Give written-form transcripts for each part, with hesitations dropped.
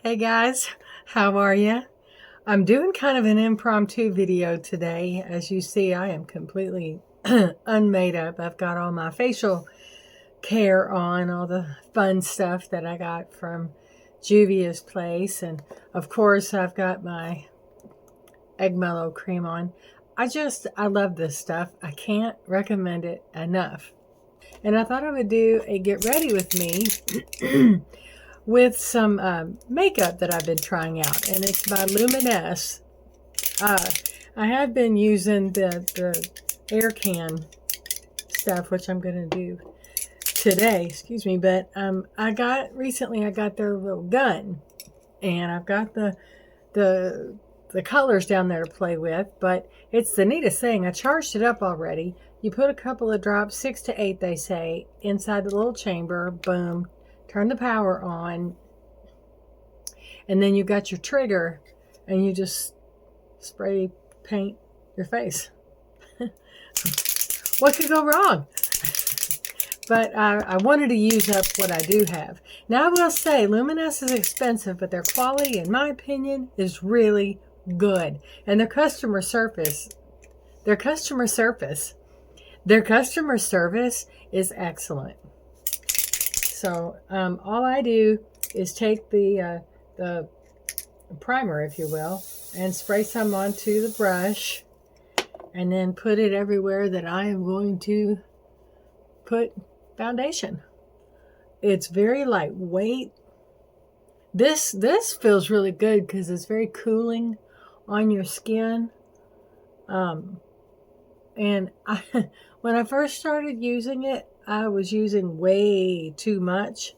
Hey guys, how are you? I'm doing kind of an impromptu video today. As you see, I am completely unmade up. I've got all my facial care on, all the fun stuff that I got from Juvia's place. And of course, I've got my egg mellow cream on. I love this stuff. I can't recommend it enough. And I thought I would do a get ready with me with some makeup that I've been trying out, and it's by Luminess. I have been using the air can stuff, which I'm going to do today, excuse me, but recently I got their little gun, and I've got the colors down there to play with, but it's the neatest thing. I charged it up already. You put a couple of drops, 6 to 8 they say, inside the little chamber, boom, turn the power on, and then you got your trigger, and you just spray paint your face. What could go wrong? But I wanted to use up what I do have. Now I will say, Luminess is expensive, but their quality, in my opinion, is really good. And their customer service is excellent. So all I do is take the primer, if you will, and spray some onto the brush, and then put it everywhere that I am going to put foundation. It's very lightweight. This feels really good because it's very cooling on your skin. And when I first started using it, I was using way too much,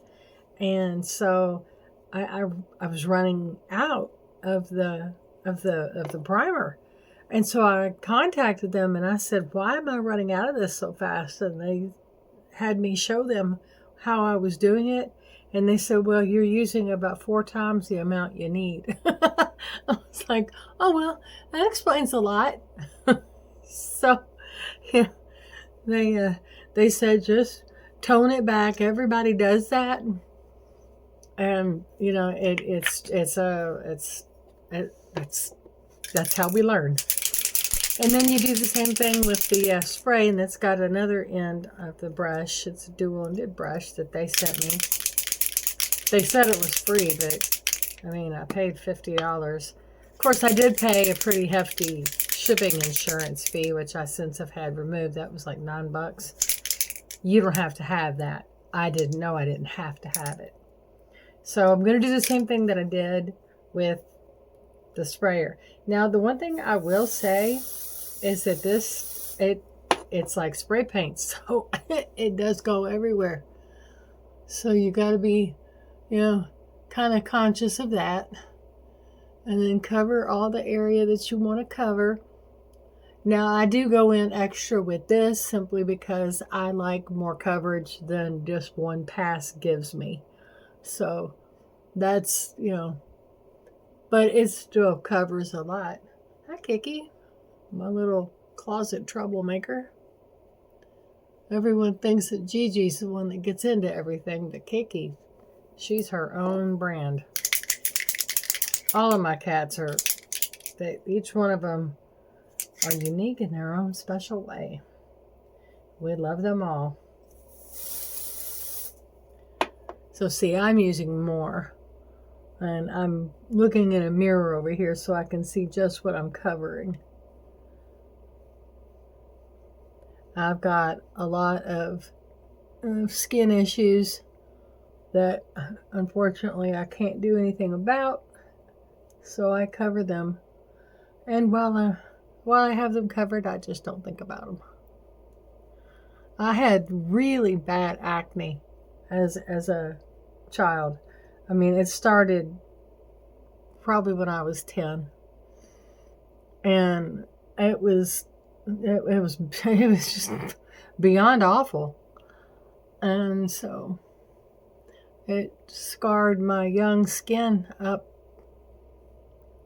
and so I was running out of the primer, and so I contacted them and I said, "Why am I running out of this so fast?" And they had me show them how I was doing it, and they said, "Well, you're using about 4 times the amount you need." I was like, "Oh well, that explains a lot." So yeah, they said just tone it back. Everybody does that, and you know that's how we learn. And then you do the same thing with the spray, and it's got another end of the brush. It's a dual-ended brush that they sent me. They said it was free, but I mean, I paid $50. Of course, I did pay a pretty hefty shipping insurance fee, which I since have had removed. That was like $9. You don't have to have that. I didn't know I didn't have to have it. So I'm going to do the same thing that I did with the sprayer. Now, the one thing I will say is that it's like spray paint, so it does go everywhere. So you got to be, kind of conscious of that. And then cover all the area that you want to cover. Now, I do go in extra with this simply because I like more coverage than just one pass gives me. So that's, but it still covers a lot. Hi, Kiki, my little closet troublemaker. Everyone thinks that Gigi's the one that gets into everything, but Kiki, she's her own brand. All of my cats each one of them are unique in their own special way. We love them all. So see, I'm using more. And I'm looking in a mirror over here so I can see just what I'm covering. I've got a lot of skin issues that unfortunately I can't do anything about. So I cover them. And while I have them covered, I just don't think about them. I had really bad acne as a child. I mean, it started probably when I was 10. And it was just beyond awful. And so it scarred my young skin up,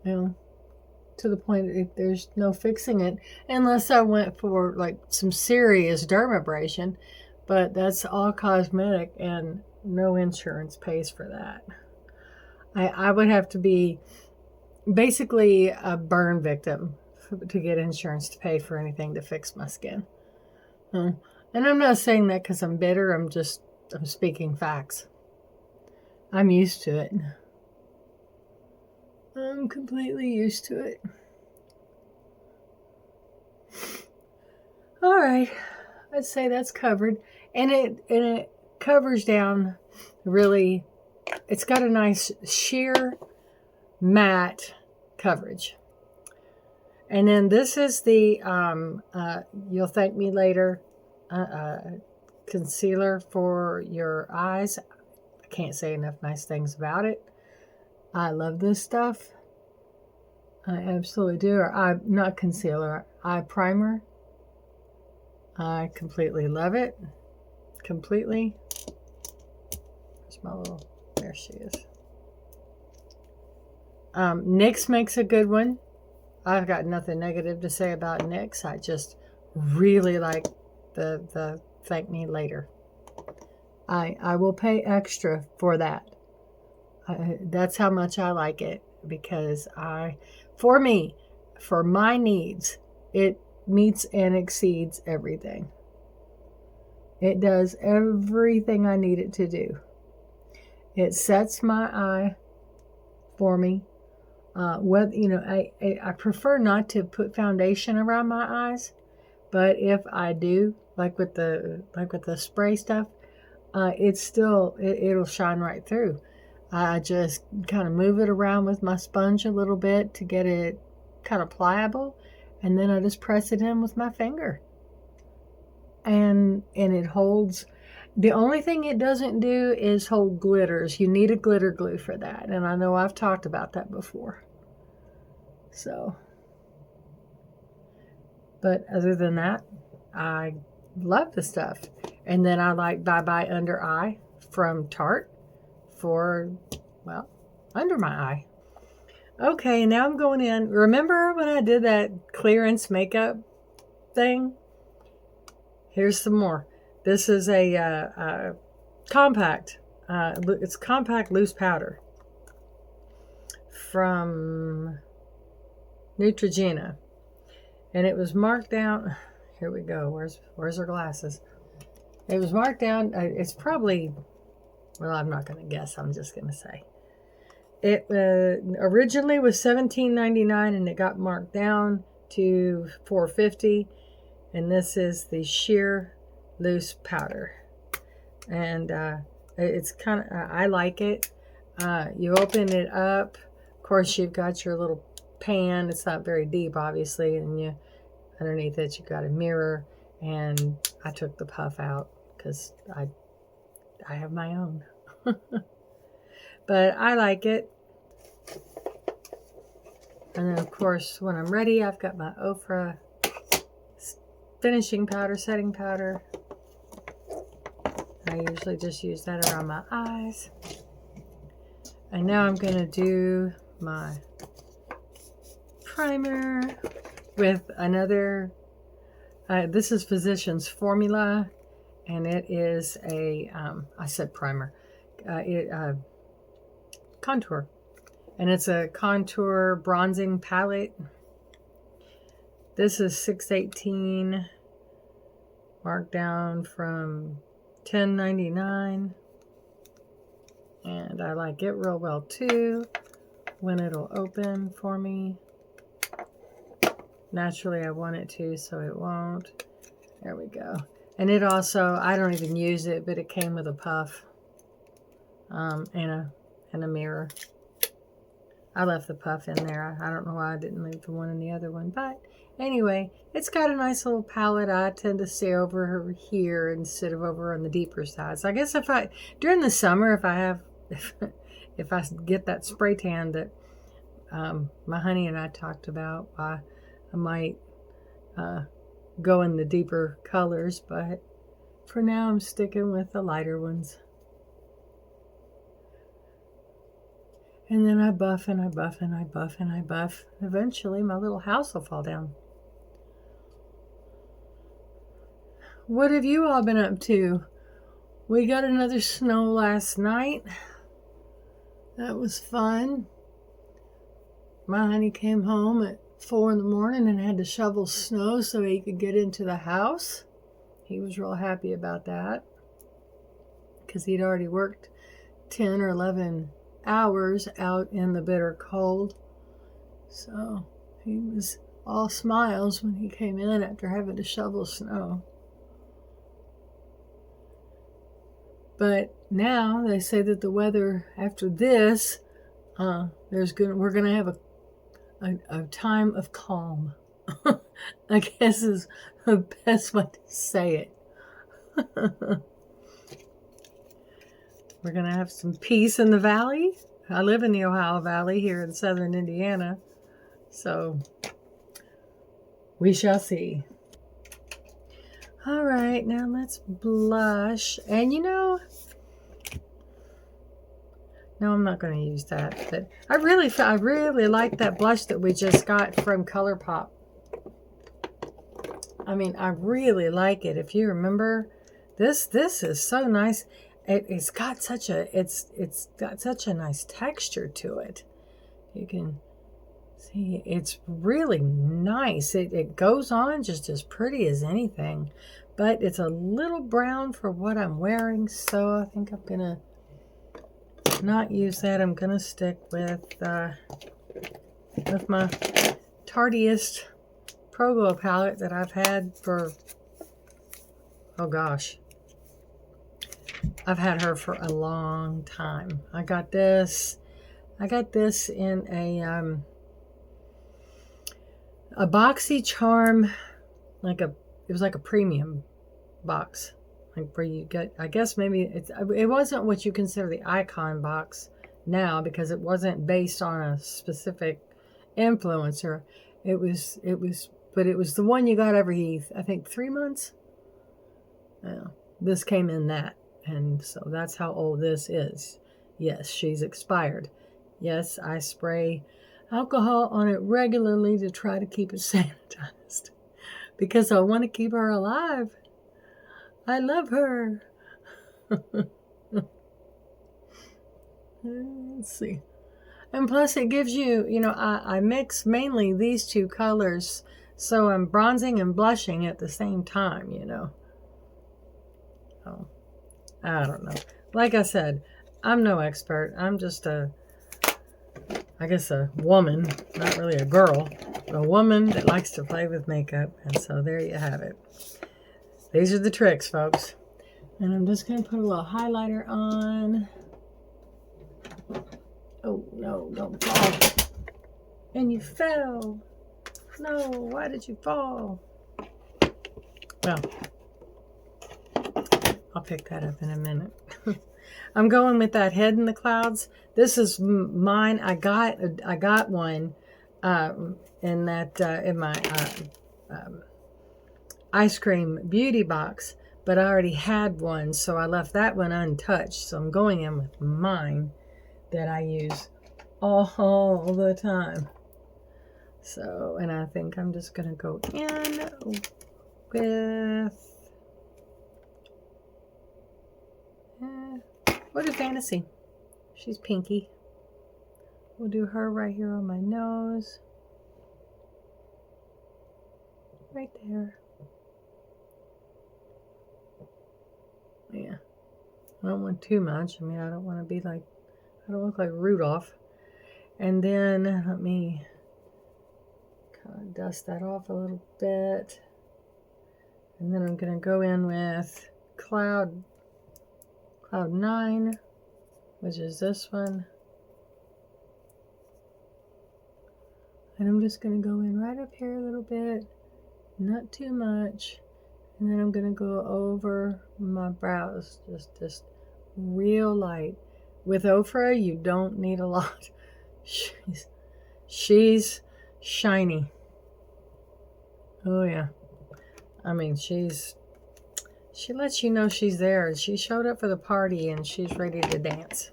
to the point that there's no fixing it unless I went for like some serious dermabrasion, but that's all cosmetic and no insurance pays for that. I would have to be basically a burn victim to get insurance to pay for anything to fix my skin. And I'm not saying that because I'm bitter. I'm speaking facts. I'm used to it. I'm completely used to it. All right, I'd say that's covered, and it covers down really. It's got a nice sheer matte coverage. And then this is the you'll thank me later concealer for your eyes. I can't say enough nice things about it. I love this stuff. I absolutely do. Or not concealer, eye primer. I completely love it. Completely. Where's my little... There she is. NYX makes a good one. I've got nothing negative to say about NYX. I just really like the thank me later. I will pay extra for that. That's how much I like it, because for my needs, it meets and exceeds everything. It does everything I need it to do. It sets my eye for me. I prefer not to put foundation around my eyes, but if I do, like with the spray stuff, it'll shine right through. I just kind of move it around with my sponge a little bit to get it kind of pliable, and then I just press it in with my finger, and it holds. The only thing it doesn't do is hold glitters. You need a glitter glue for that, and I know I've talked about that before. So, but other than that, I love the stuff. And then I like Bye Bye Under Eye from Tarte for, well, under my eye. Okay, now I'm going in. Remember when I did that clearance makeup thing? Here's some more. This is a compact. It's compact loose powder from Neutrogena, and it was marked down. Here we go. Where's her glasses? It was marked down. It's probably, well, I'm not going to guess. I'm just going to say it originally was $17.99, and it got marked down to $4.50. And this is the sheer loose powder, and it's kind of I like it. You open it up. Of course, you've got your little pan. It's not very deep, obviously, and underneath it you've got a mirror. And I took the puff out because I have my own. But I like it. And then, of course, when I'm ready, I've got my Ofra finishing powder, setting powder. I usually just use that around my eyes. And now I'm going to do my primer with another, this is Physicians Formula, and it is a, I said primer, contour. And it's a contour bronzing palette. This is $6.18, marked down from $10.99. And I like it real well too when it'll open for me. Naturally, I want it to, so it won't. There we go. And it also, I don't even use it, but it came with a puff and a mirror. I left the puff in there. I don't know why I didn't leave the one in the other one. But anyway, it's got a nice little palette. I tend to stay over here instead of over on the deeper side. So I guess during the summer, if I get that spray tan that my honey and I talked about, I might go in the deeper colors. But for now, I'm sticking with the lighter ones. And then I buff and I buff and I buff and I buff. Eventually, my little house will fall down. What have you all been up to? We got another snow last night. That was fun. My honey came home at 4 in the morning and had to shovel snow so he could get into the house. He was real happy about that because he'd already worked 10 or 11 hours out in the bitter cold. So he was all smiles when he came in after having to shovel snow. But now they say that the weather after this, we're gonna have a time of calm. I guess is the best way to say it. We're gonna have some peace in the valley. I live in the Ohio Valley here in southern Indiana, so we shall see. All right, now let's blush. And you know, no, I'm not going to use that. But I really like that blush that we just got from ColourPop. I mean, I really like it. If you remember, this is so nice. It's got such a nice texture to it. You can see it's really nice. It goes on just as pretty as anything, but it's a little brown for what I'm wearing, so I think I'm gonna not use that. I'm gonna stick with my Tardiest Pro Glow palette that I've had for, oh gosh, I've had her for a long time. I got this in a boxy charm, it was like a premium box, like where you get, I guess maybe it wasn't what you consider the icon box now, because it wasn't based on a specific influencer. It was the one you got every, I think, 3 months. This came in that, and so that's how old this is. Yes, she's expired. Yes, I spray alcohol on it regularly to try to keep it sanitized because I want to keep her alive. I love her. Let's see. And plus it gives you, I mix mainly these two colors, so I'm bronzing and blushing at the same time, Oh, I don't know. Like I said, I'm no expert. I'm just I guess a woman, not really a girl, but a woman that likes to play with makeup. And so there you have it. These are the tricks, folks. And I'm just going to put a little highlighter on. Oh, no, don't fall. And you fell. No, why did you fall? Well, I'll pick that up in a minute. I'm going with that Head in the Clouds. This is mine. I got one in my Eyescream Beauty box, but I already had one, so I left that one untouched. So I'm going in with mine that I use all the time. So, and I think I'm just going to go in with what a fantasy. She's pinky. We'll do her right here on my nose. Right there. Yeah. I don't want too much. I mean, I don't want to be like, I don't look like Rudolph. And then let me kind of dust that off a little bit. And then I'm going to go in with Cloud 9, which is this one. And I'm just going to go in right up here a little bit, not too much. And then I'm going to go over my brows, just real light. With Ofra, you don't need a lot. She's shiny. Oh yeah. I mean, she lets you know she's there. She showed up for the party and she's ready to dance.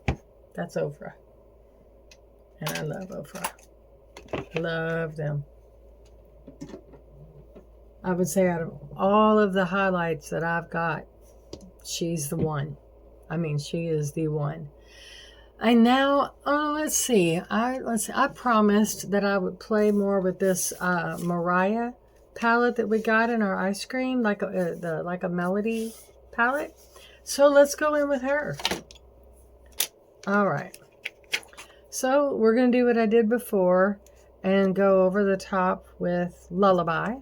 That's Ofra. And I love Ofra. Love them. I would say out of all of the highlights that I've got, she's the one. I mean, she is the one. let's see. I promised that I would play more with this Mariah palette that we got in our ice cream, like a melody palette. So let's go in with her. All right. So we're going to do what I did before and go over the top with Lullaby.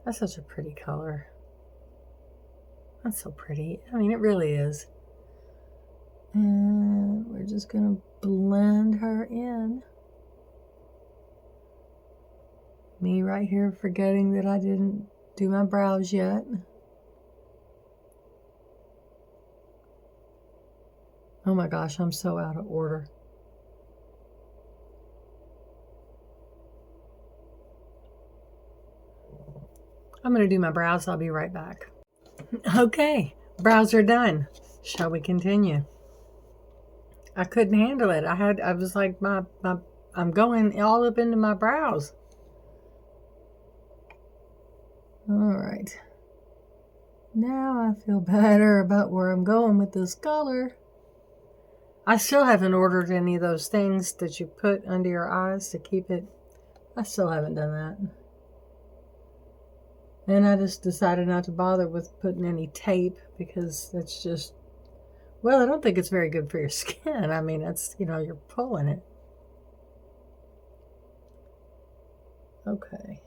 That's such a pretty color. That's so pretty. I mean, it really is. And we're just going to blend her in. Me right here forgetting that I didn't do my brows yet. Oh my gosh, I'm so out of order. I'm going to do my brows. I'll be right back. Okay, brows are done. Shall we continue? I couldn't handle it. I was like, I'm going all up into my brows. All right. Now I feel better about where I'm going with this color. I still haven't ordered any of those things that you put under your eyes to keep it. I still haven't done that. And I just decided not to bother with putting any tape because that's just, well, I don't think it's very good for your skin. I mean, it's, you know, you're pulling it. Okay.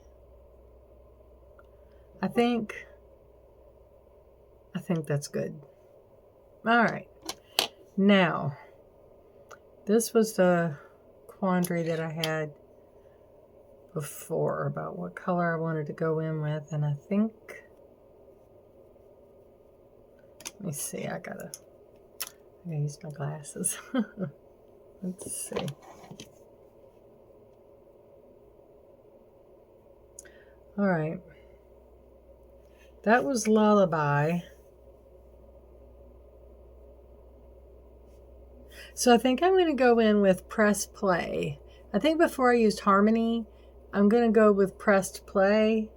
I think that's good. All right. Now, this was the quandary that I had before about what color I wanted to go in with, and I think, let me see, I gotta use my glasses. Let's see. All right. That was Lullaby. So I think I'm going to go in with Press Play. I think before I used Harmony, I'm going to go with Press Play.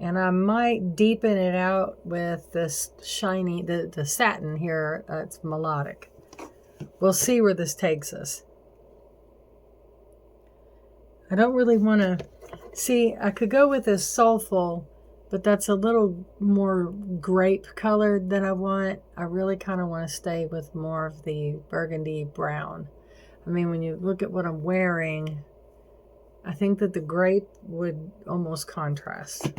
And I might deepen it out with this shiny, the satin here. It's melodic. We'll see where this takes us. I don't really want to... See, I could go with this Soulful, but that's a little more grape colored than I want. I really kind of want to stay with more of the burgundy brown. I mean, when you look at what I'm wearing, I think that the grape would almost contrast.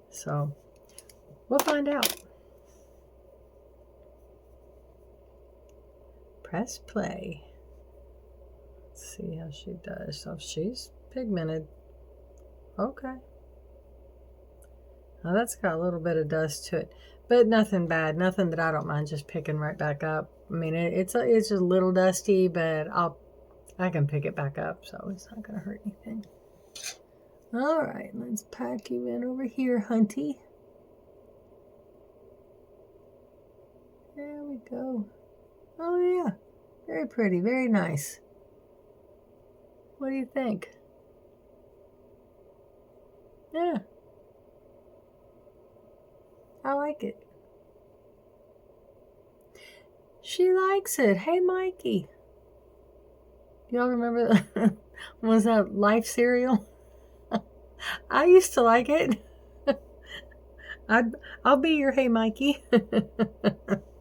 So, we'll find out. Press play. Let's see how she does. So she's pigmented. Okay. Now that's got a little bit of dust to it, but nothing bad, nothing that I don't mind just picking right back up. I mean, it's just a little dusty, but I can pick it back up, so it's not gonna hurt anything. All right, let's pack you in over here, hunty. There we go. Oh yeah, very pretty, very nice. What do you think? Yeah. I like it. She likes it. Hey, Mikey. Y'all remember that? Was that Life cereal? I used to like it. I'll be your Hey, Mikey.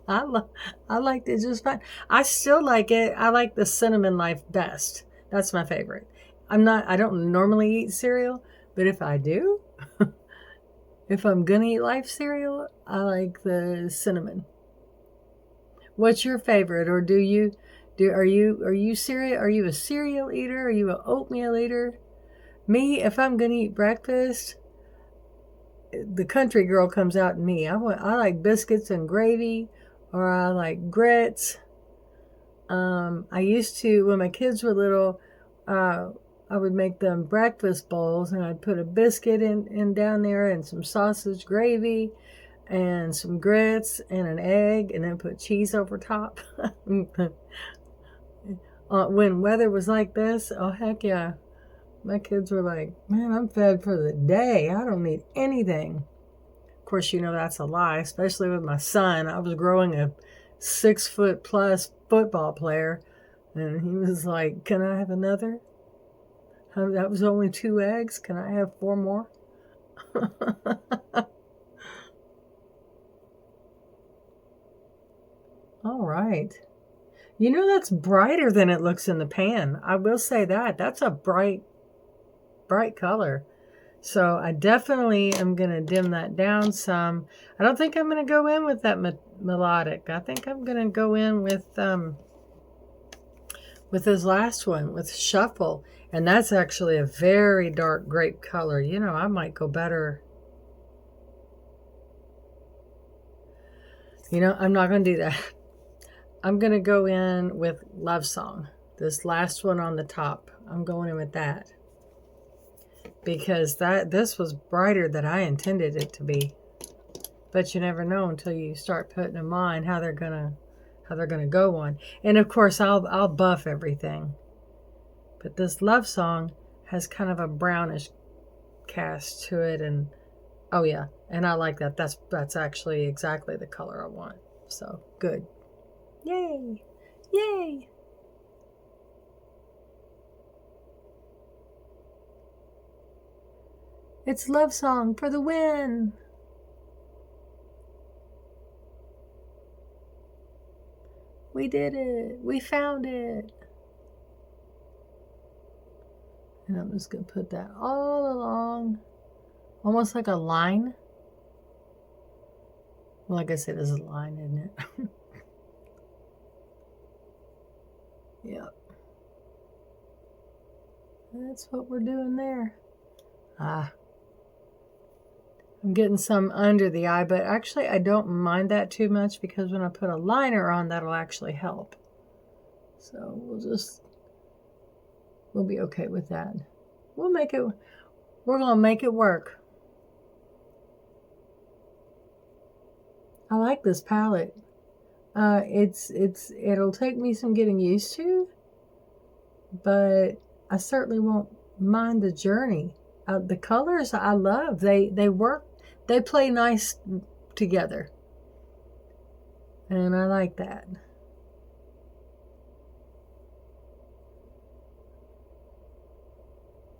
I liked it just fine. I still like it. I like the Cinnamon Life best. That's my favorite. I don't normally eat cereal, but if I do, if I'm gonna eat Life cereal, I like the cinnamon. What's your favorite? Or are you a cereal eater? Are you an oatmeal eater? Me, if I'm gonna eat breakfast, the country girl comes out in me. I like biscuits and gravy, or I like grits. I used to, when my kids were little, I would make them breakfast bowls, and I'd put a biscuit in down there, and some sausage gravy, and some grits, and an egg, and then put cheese over top. When weather was like this, oh heck yeah, my kids were like, man, I'm fed for the day. I don't need anything. Of course, you know that's a lie, especially with my son. I was growing a 6-foot-plus football player, and he was like, "Can I have another? That was only 2 eggs. Can I have 4 more?" All right. You know, that's brighter than it looks in the pan. I will say that. That's a bright color. So I definitely am going to dim that down some. I don't think I'm going to go in with that melodic. I think I'm going to go in with this last one, with Shuffle. And that's actually a very dark grape color. You know, I might go better. You know, I'm not going to do that. I'm going to go in with Love Song. This last one on the top. I'm going in with that. Because this was brighter than I intended it to be. But you never know until you start putting in mind how they're gonna go on. And of course I'll buff everything. But this Love Song has kind of a brownish cast to it, and oh yeah, and I like that. That's actually exactly the color I want. So good. Yay! Yay! It's Love Song for the win! We did it! We found it! And I'm just going to put that all along, almost like a line. Well, like I said, it's a line, isn't it? Yep. That's what we're doing there. I'm getting some under the eye, but actually I don't mind that too much because when I put a liner on, that'll actually help. So we'll be okay with that. We're gonna make it work. I like this palette. It'll take me some getting used to, but I certainly won't mind the journey. The colors I love. They work. They play nice together. And I like that.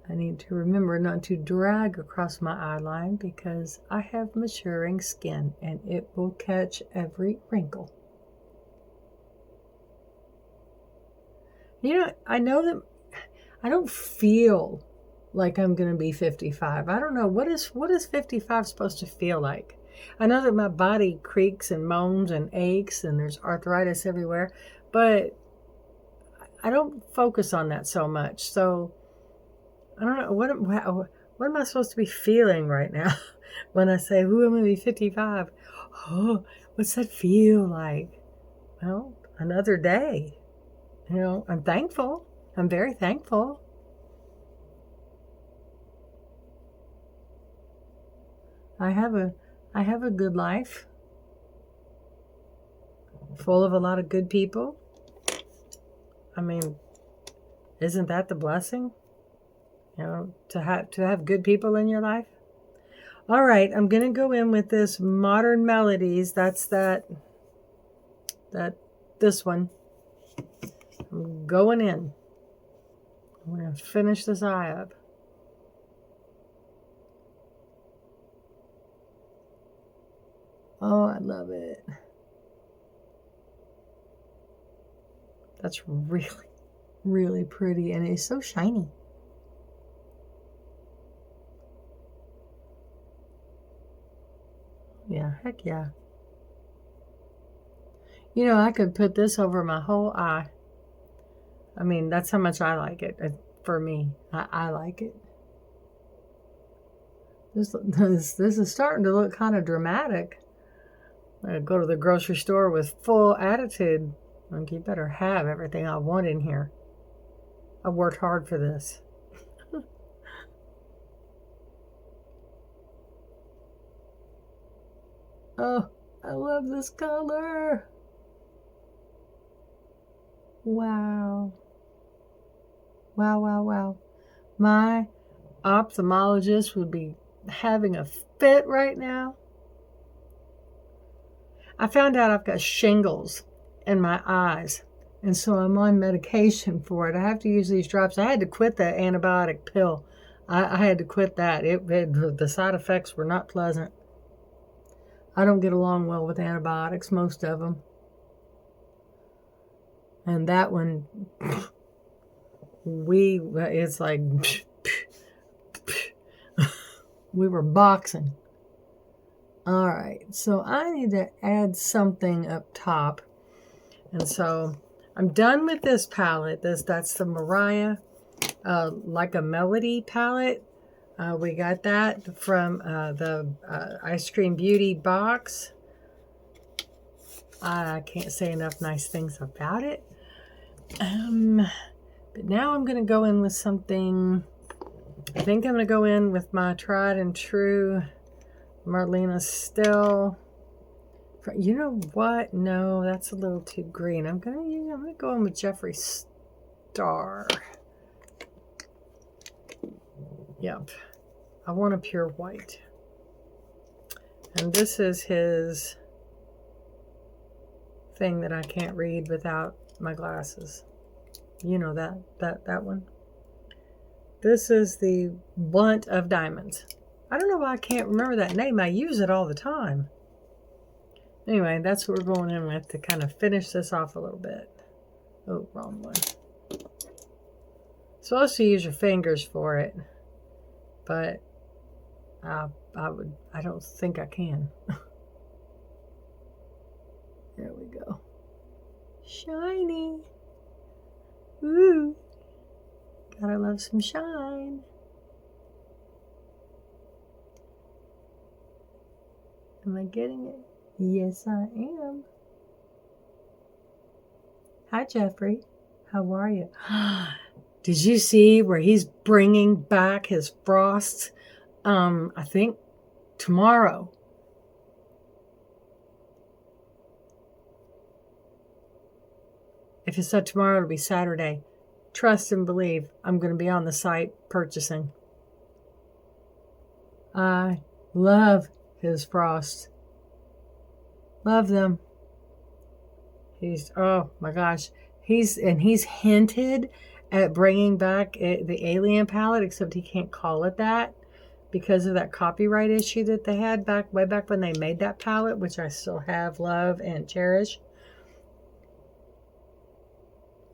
I need to remember not to drag across my eye line because I have maturing skin and it will catch every wrinkle. You know, I know that I don't feel like I'm going to be 55. I don't know. What is 55 supposed to feel like? I know that my body creaks and moans and aches and there's arthritis everywhere, but I don't focus on that so much. So I don't know. What am I supposed to be feeling right now when I say, "Ooh, I'm going to be 55? Oh, what's that feel like? Well, another day. You know, I'm thankful. I'm very thankful. I have a good life, full of a lot of good people. I mean, isn't that the blessing? You know, to have good people in your life. All right, I'm gonna go in with this Modern Melodies. That's this one. I'm going in. I'm gonna finish this eye up. Oh, I love it. That's really, really pretty, and it's so shiny. Yeah, heck yeah. You know, I could put this over my whole eye. I mean, that's how much I like it. For me, I like it. This is starting to look kind of dramatic. I go to the grocery store with full attitude. Like, you better have everything I want in here. I worked hard for this. Oh, I love this color. Wow. Wow, wow, wow. My ophthalmologist would be having a fit right now. I found out I've got shingles in my eyes, and so I'm on medication for it. I have to use these drops. I had to quit the antibiotic pill. I had to quit that. The side effects were not pleasant. I don't get along well with antibiotics, most of them. And that one, it's like, we were boxing. All right, so I need to add something up top. And so I'm done with this palette. That's the Mariah Like a Melody palette. We got that from the Eyescream Beauty box. I can't say enough nice things about it. But now I'm going to go in with something. I think I'm going to go in with my tried and true Marlena Still. You know what? No, that's a little too green. I'm gonna go in with Jeffree Star. Yep. I want a pure white. And this is his thing that I can't read without my glasses. You know that one. This is the Blunt of Diamonds. I don't know why I can't remember that name. I use it all the time. Anyway, that's what we're going in with to kind of finish this off a little bit. Oh, wrong one. Supposed to use your fingers for it, but I don't think I can. There we go. Shiny. Ooh. Gotta love some shine. Am I getting it? Yes, I am. Hi, Jeffree. How are you? Did you see where he's bringing back his frosts? I think tomorrow. If it's not tomorrow, it'll be Saturday. Trust and believe. I'm going to be on the site purchasing. I love his frosts. Love them. Oh my gosh. He's hinted at bringing back the Alien palette, except he can't call it that because of that copyright issue that they had way back when they made that palette, which I still have, love, and cherish.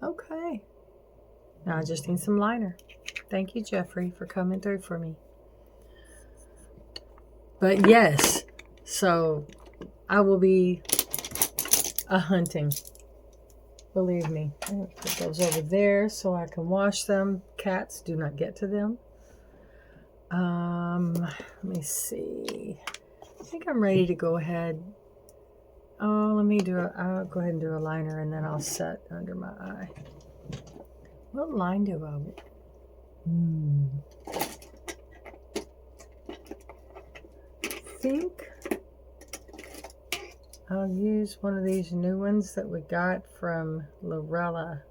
Okay. Now I just need some liner. Thank you, Jeffree, for coming through for me. But yes, so I will be hunting. Believe me. I'm going to put those over there so I can wash them. Cats do not get to them. Let me see. I think I'm ready to go ahead. Oh, I'll go ahead and do a liner and then I'll set under my eye. What line do I want? I think I'll use one of these new ones that we got from Lorella.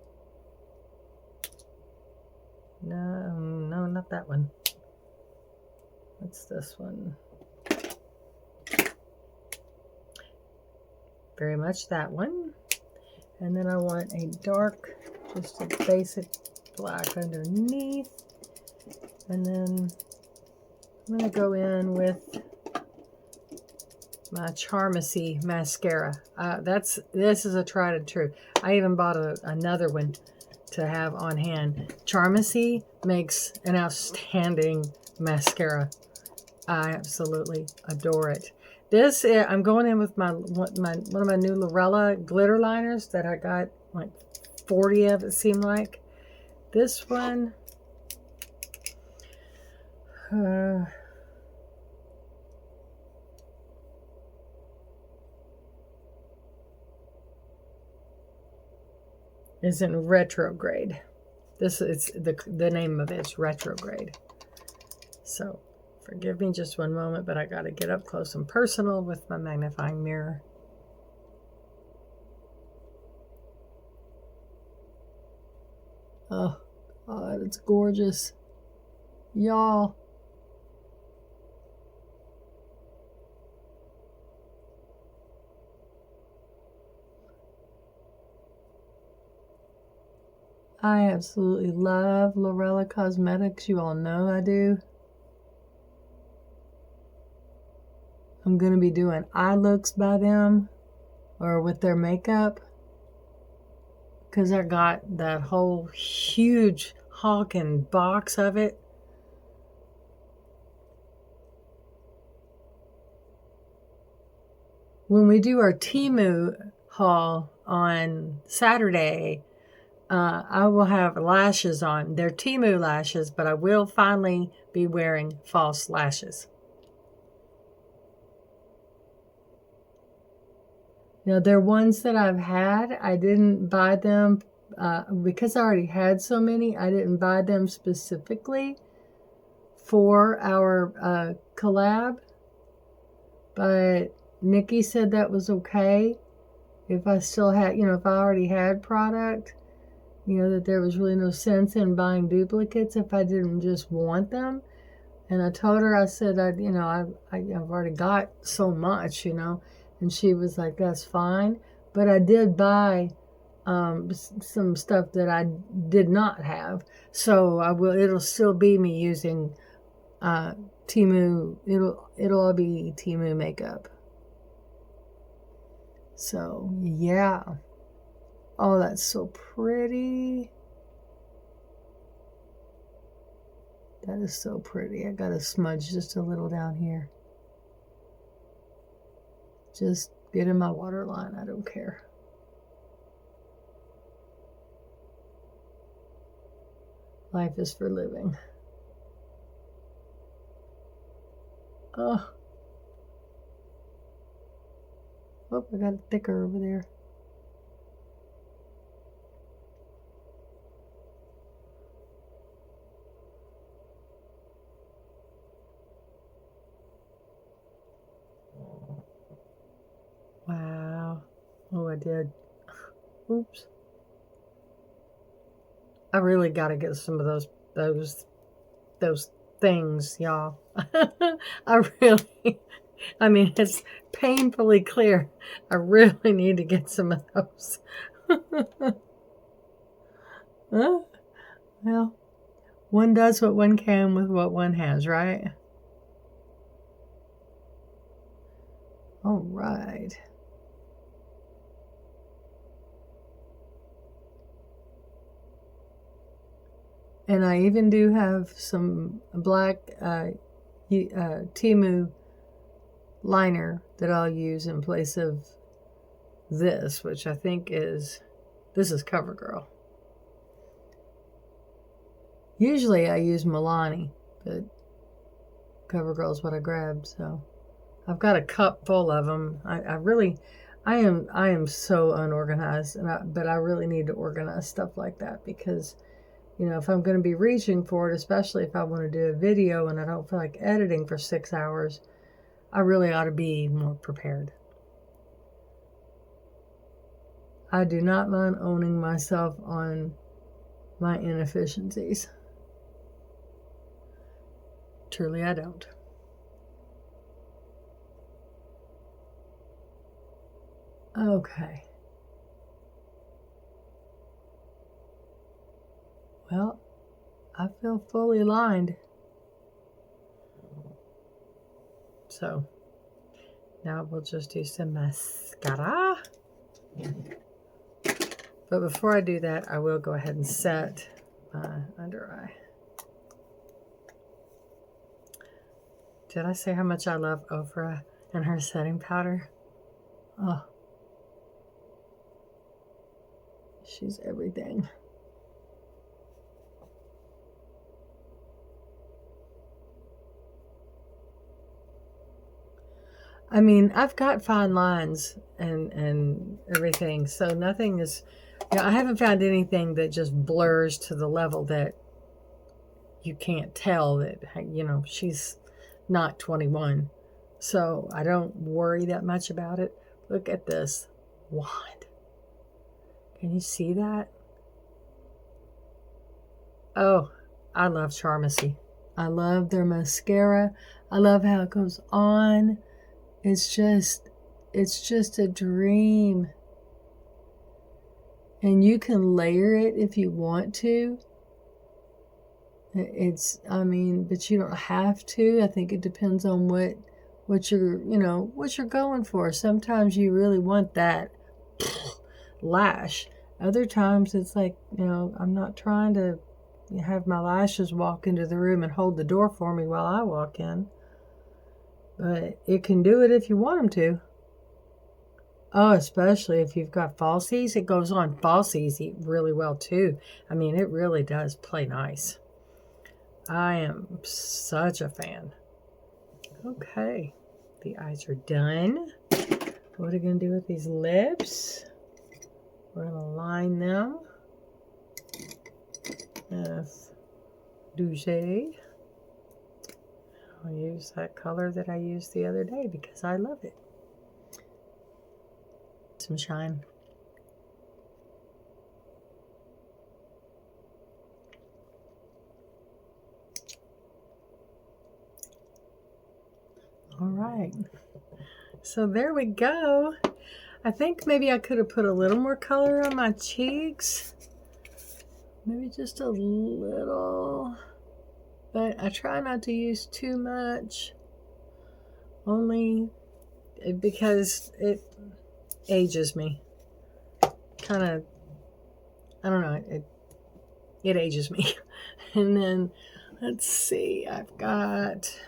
No, not that one. What's this one? Very much that one. And then I want a dark, just a basic black underneath. And then I'm going to go in with my Charmacy mascara. This is a tried and true. I even bought another one to have on hand. Charmacy makes an outstanding mascara. I absolutely adore it. This I'm going in with one of my new Lorella glitter liners that I got like 40 of, it seemed like. This one is in Retrograde. This is the name of it's Retrograde. So forgive me just one moment, but I got to get up close and personal with my magnifying mirror. Oh, God, it's gorgeous. Y'all. I absolutely love Lorella Cosmetics. You all know I do. I'm going to be doing eye looks by them or with their makeup, because I got that whole huge Hawken box of it. When we do our TEMU haul on Saturday, I will have lashes on. They're TEMU lashes, but I will finally be wearing false lashes. Now, they're ones that I've had. I didn't buy them because I already had so many. I didn't buy them specifically for our collab, but Nikki said that was okay if I still had, if I already had product, that there was really no sense in buying duplicates if I didn't just want them. And I told her, I said, I've already got so much, and she was like, that's fine. But I did buy some stuff that I did not have. So it'll still be me using TEMU. It'll all be TEMU makeup. So, yeah. Oh, that's so pretty. That is so pretty. I got to smudge just a little down here. Just get in my waterline. I don't care. Life is for living. Oh. Oh, I got it thicker over there. Wow. Oh, I did. Oops. I really got to get some of those things, y'all. It's painfully clear. I really need to get some of those. Well, one does what one can with what one has, right? All right. And I even do have some black TEMU liner that I'll use in place of this, which I think this is CoverGirl. Usually I use Milani, but CoverGirl is what I grabbed, so I've got a cup full of them. I am so unorganized, but I really need to organize stuff like that, because if I'm going to be reaching for it, especially if I want to do a video and I don't feel like editing for 6 hours, I really ought to be more prepared. I do not mind owning myself on my inefficiencies. Truly, I don't. Okay. Well, I feel fully lined. So, now we'll just do some mascara. But before I do that, I will go ahead and set my under eye. Did I say how much I love Oprah and her setting powder? Oh. She's everything. I've got fine lines and everything, so nothing is, I haven't found anything that just blurs to the level that you can't tell that, she's not 21. So I don't worry that much about it. Look at this wand. Can you see that? Oh, I love Charmacy. I love their mascara. I love how it goes on. It's just a dream. And you can layer it if you want to. I mean, but you don't have to. I think it depends on what you're, what you're going for. Sometimes you really want that lash. Other times it's like, I'm not trying to have my lashes walk into the room and hold the door for me while I walk in. But it can do it if you want them to. Oh, especially if you've got falsies. It goes on falsies really well too. I mean, it really does play nice. I am such a fan. Okay, the eyes are done. What are we going to do with these lips? We're going to line them with Douce. I'll use that color that I used the other day because I love it. Some shine. All right. So there we go. I think maybe I could have put a little more color on my cheeks. Maybe just a little. But I try not to use too much. Only because it ages me. Kind of, I don't know, it ages me. And then, let's see, I've got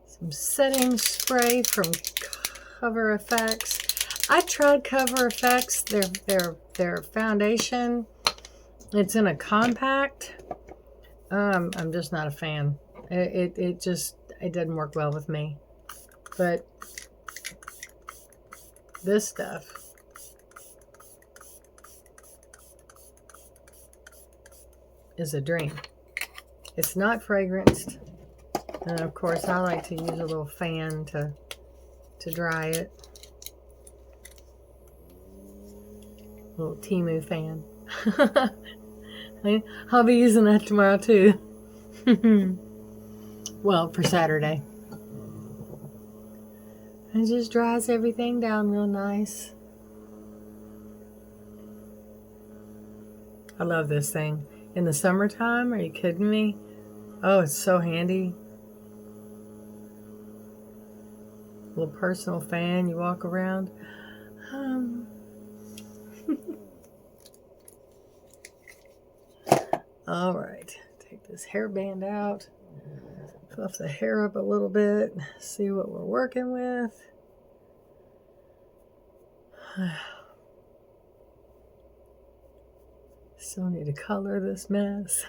some setting spray from Cover Effects. I tried Cover Effects, their foundation. It's in a compact. I'm just not a fan. It doesn't work well with me. But this stuff is a dream. It's not fragranced. And of course I like to use a little fan to dry it. A little TEMU fan. I'll be using that tomorrow too. Well, for Saturday. It just dries everything down real nice. I love this thing. In the summertime, are you kidding me? Oh, it's so handy. Little personal fan, you walk around. All right, take this hairband out, fluff the hair up a little bit, see what we're working with. Still need to color this mess.